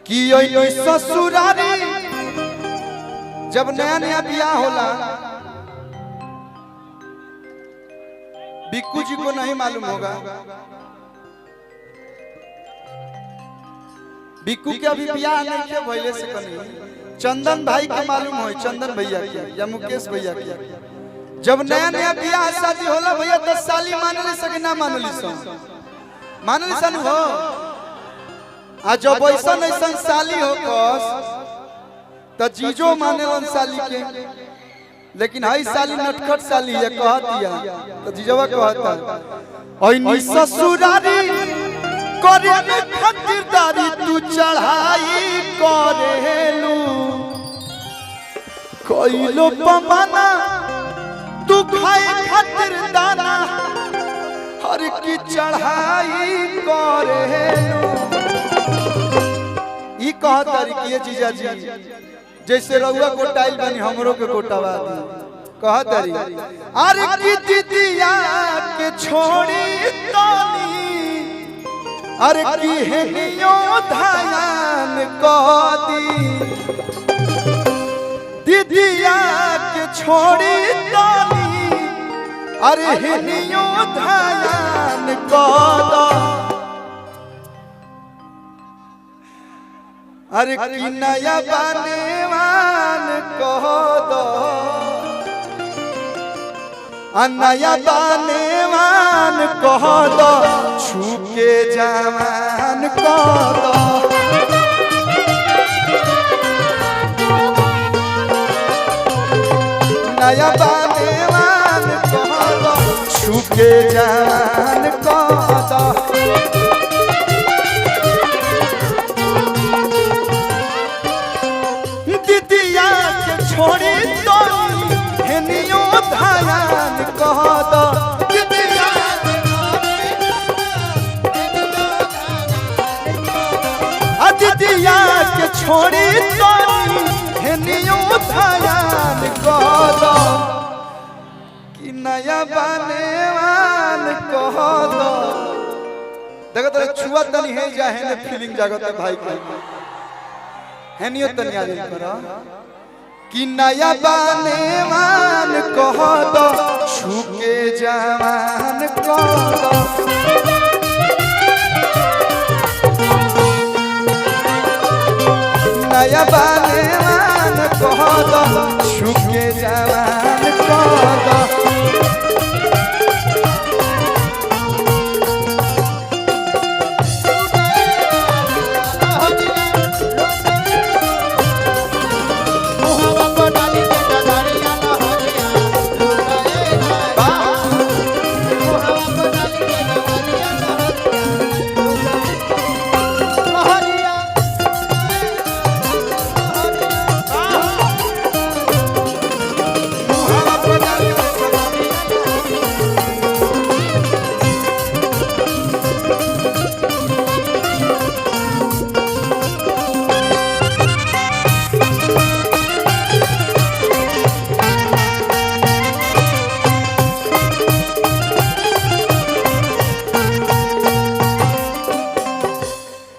कि ससुरारी जब नया नया ब्याह होला, बिक्कू जी को नहीं मालूम होगा, बिक्कू के अभी ब्याह नहीं के भइले से कनी चंदन भाई के मालूम हो, चंदन भैया के या मुकेश भैया के। जब नया नया ब्याह शादी होला भैया 10 साली मानली सके ना मानली सन हो। आ जब ऐसा ऐसा साली हो कस त जीजो मानेलन साली के, लेकिन हई साली नटखट साली है कहतिया तो जीजवा कहता ओइनी ससुरारी करे में खातिरदारी तू चढ़ाई करेलू कोइलो पमाना तू खाए खातिर दाना हर की चढ़ाई करेलू। ई कहतारी कि जीजा जी जैसे रउआ कोटाइल बनी हमरो के कोटावा दी कहतारी अरे की दीदिया के छोड़ी तनी अरे की हेनियो धायान कह दी दीदिया के छोड़ी तनी अरे हेनियो धायान कह दी। अरे की नया बनेवान कह दो नया बनेवान कह दो छूके जवान कह दो नया बनेवान कह दो छूके जवान कह दो। छोड़ी तो हेनियो धायान कह दो दीदिया के छोड़ी तो हेनियो धायान कह दो कि नया बनेवान कह दो। देखो तो छुआ तनी है जाहे ने फीलिंग जागत है भाई के हेनियो तनी आ करा कि नया बनेवान कह दो छूके जवान कह दो नया बनेवान कह दो छूके जवान कह दो।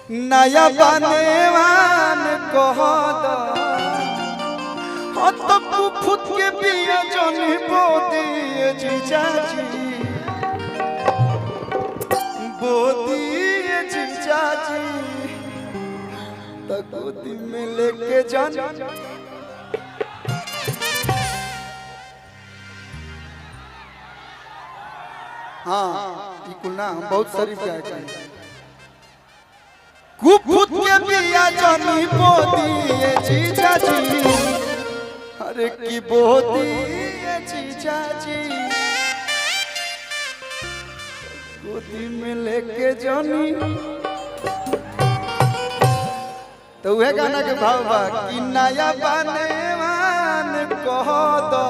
नया बनेवान कह दो तो खुद के बिया जनी बोदी जीजा जी बोदी जीजा जी तो गोदी में लेके जान हाँ ना बहुत शरीफ है खुद के बिया जानी बोदी जीजा जी अरे की बोदी जीजा जी गोदी में लेके जानी तो वह गाना के भाव बा कि नया बनेवान कह दो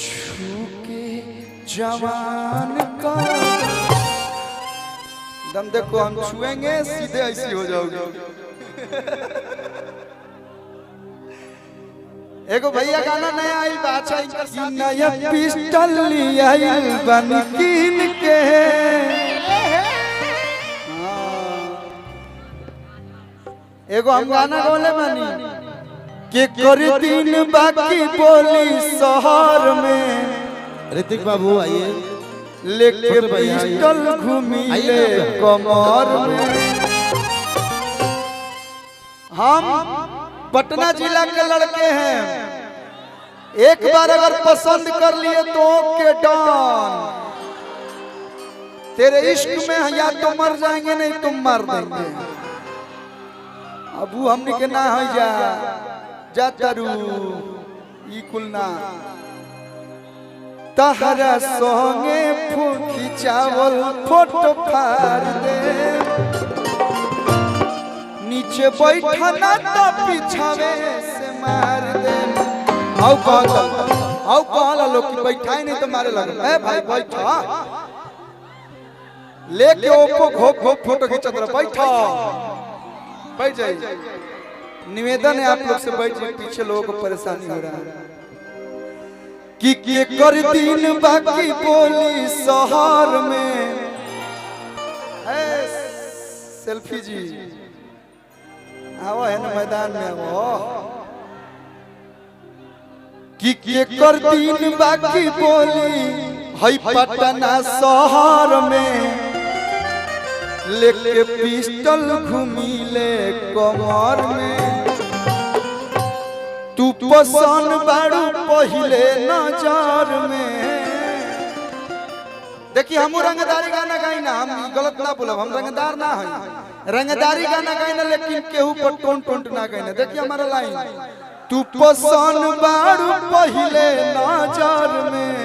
छूके जवान कह दम देखो हम छुएंगे सीधे ऐसी हो जाओगे। एगो भैया गाना नया आई बाचा नया पिस्टल लिया बन कीन के एगो हम गाना गौले बानी के कर दिन बाकी बोली शहर में। ऋतिक बाबू आइए, लेके पिस्टल घूमी ले कमर में। हम पटना जिला के लड़के हैं, एक बार अगर पसंद कर लिए तो के डॉन। तेरे इश्क में या तो मर जाएंगे नहीं तो मार देंगे। अबू हमने के ना हो जा तारू ई कुलना तहरा सोंगे फूकी चावल फोटो फाड़ दे। नीचे बैठना तो पिछावे से मार दे। आओ कौन लोग की बैठाई नहीं तो मारे लगे। ए भाई बैठा लेके ओप्पो घोप फोटो खींचत रहा। बैठा बैठ जाइए। निवेदन है आप लोग से, बैठ जाइए, पीछे लोगों को परेशानी हो रहा है। कि के कर दिन बाकी बोली शहर में। सेल्फी जी आओ है ना मैदान में आओ। कि के कर दिन बाकी बोली हई पटना शहर में। लेके पिस्टल घूमी ले कमर में। तू पसंद बाड़ू पहले नजर में। देखिए हम रंगदारी गाना गाई ना, हम गलत ना बोलब, हम रंगदार ना है। रंगदारी गाना गाई ना लेकिन केहू पर टोन टोन ना गाई ना। देखिए हमारा लाइन, तू पसंद बाड़ू पहले नजर में।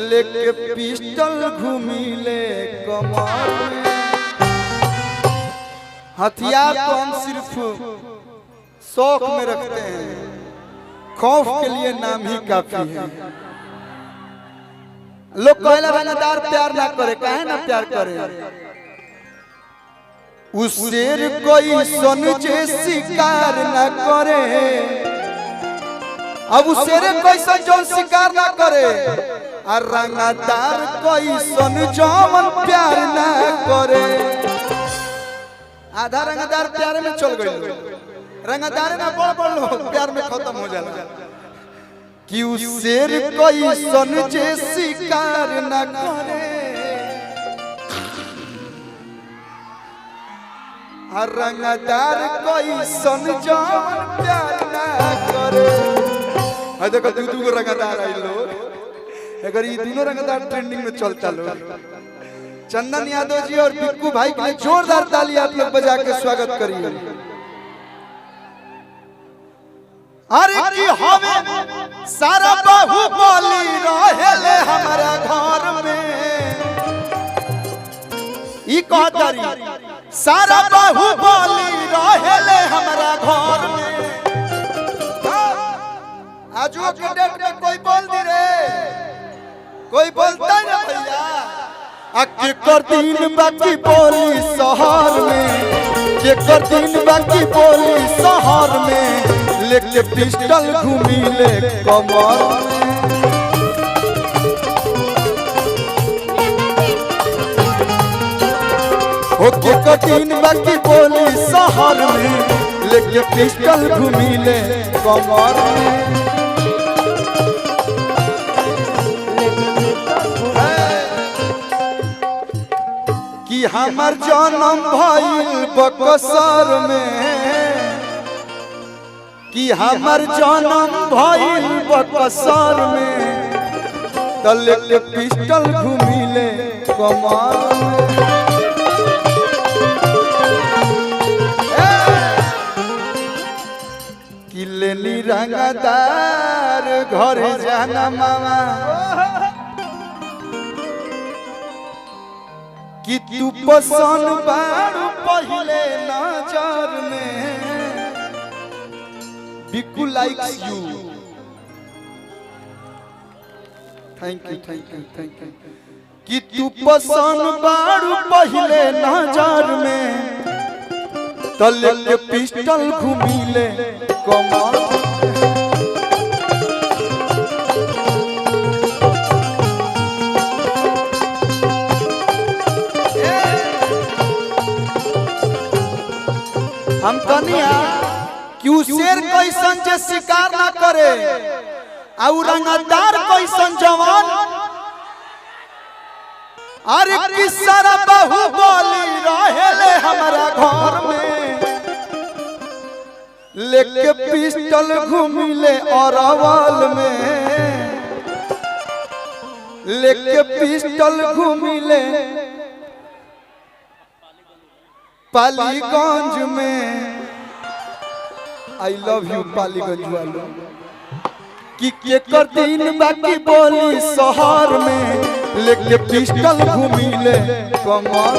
लेके पिस्टल घूमी ले कमर में। हथियार तो हम सिर्फ शौक में रखते हैं, खौफ के लिए नाम ही काफी है। लोग कहला रंगदार प्यार ना करे, काहे ना प्यार करे। उस शेर कोई सन जे शिकार ना करे। अब उस शेर कोई सन जो शिकार ना करे। और रंगदार कोई सन जौन प्यार ना करे। आधा रंगदार प्यार में चल गई। रंगदार ना बड़ लोग प्यार में खत्म हो जाला। कि उस शेर कोई सन जे शिकार ना करे। और रंगदार कोई सन जौन प्यार ना करे। देखो दू रंगदार आई लोग, अगर ये दोनों रंगदार ट्रेंडिंग में चलता लोग। चंदन यादव जी और बिक्कू भाई के लिए जोरदार ताली आप लोग बजा के स्वागत करिए। अरे की हमें सारा बाहुबली रहेले हमारा घर में। ई कहतारी सारा बाहुबली रहेले हमारा घर में। आजो के डेट में कोई बोल दी रे, कोई बोलता है ना भैया। के कर दिन बाकी बोली शहर में। के कर दिन बाकी बोली शहर में। लेके पिस्टल घूमी ले कमर में। हो के कर दिन बाकी बोली शहर में। लेके पिस्टल घूमी ले कमर में। कि हमर जन्म भइल बक्सर में। कि हमर जन्म भइल बक्सर में। तले के पिस्टल घूमी ले कमर में। कि लेनी रंगदार घर जाना मामा। कि तू पसंद बारू पहले नजर में। Bikku likes you. Thank you thank you thank you. कि तू पसंद बारू पहले नजर में। तले के पिस्टल घूमी ले कमर। हम कनिया क्यों शेर कैसन जे शिकार ना करे और रंगदार कैसन जवान अरे किसरा बाहुबली रहेले हमारा घर में लेके पिस्टल घूमिले अरवल में लेके पिस्टल घूमिले पालीगंज में आई लव यू पालीगंज वालों कि केकर दिन बाकी बोली शहर में लेके पिस्टल घूमिले कमर